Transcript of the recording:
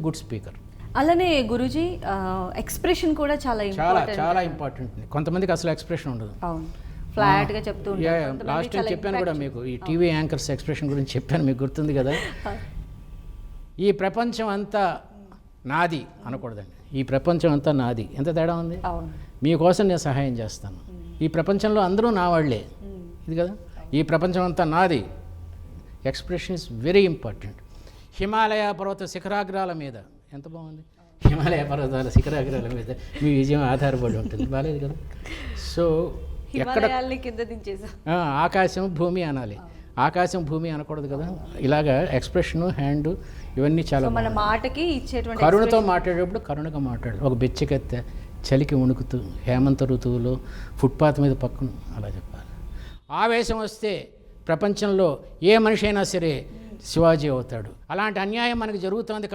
Good speaker. అలానే Guruji expression కూడా చాలా చాలా ఇంపార్టెంట్. కొంతమందికి అసలు ఎక్స్ప్రెషన్ ఉండదు. అవును, ఫ్లాట్ గా చెప్తూ ఉంటారు. లాస్ట్ టైం చెప్పాను కూడా మీకు, ఈ టీవీ యాంకర్స్ ఎక్స్ప్రెషన్ గురించి చెప్పాను, మీకు గుర్తుంది కదా. ఈ ప్రపంచం అంతా నాది అనకూడదండి, ఈ ప్రపంచం అంతా నాది. ఎంత తేడా ఉంది. మీకోసం నేను సహాయం చేస్తాను, ఈ ప్రపంచంలో అందరూ నా వాళ్ళే, ఇది కదా. ఈ ప్రపంచం అంతా నాది. Expression is very important. Himalaya పర్వత శిఖరాగ్రాల మీద, ఎంత బాగుంది, హిమాలయ పర్వతాల శిఖరాగ్రాల మీద మీ విజయం ఆధారపడి ఉంటుంది. బాగాలేదు కదా. సో ఎక్కడ కింద దించేసా, ఆకాశం భూమి అనాలి, ఆకాశం భూమి అనకూడదు కదా. ఇలాగా ఎక్స్ప్రెషన్, హ్యాండ్, ఇవన్నీ చాలా మన మాటకి ఇచ్చేటువంటి కరుణతో మాట్లాడేటప్పుడు కరుణగా మాట్లాడాలి. ఒక బెచ్చకెత్తే చలికి వణుకుతూ హేమంత ఋతువులో ఫుట్పాత్ మీద పక్కన అలా చెప్పాలి. ఆవేశం వస్తే ప్రపంచంలో ఏ మనిషి అయినా సరే శివాజీ అవుతాడు. అలాంటి అన్యాయం మనకు జరుగుతుంది.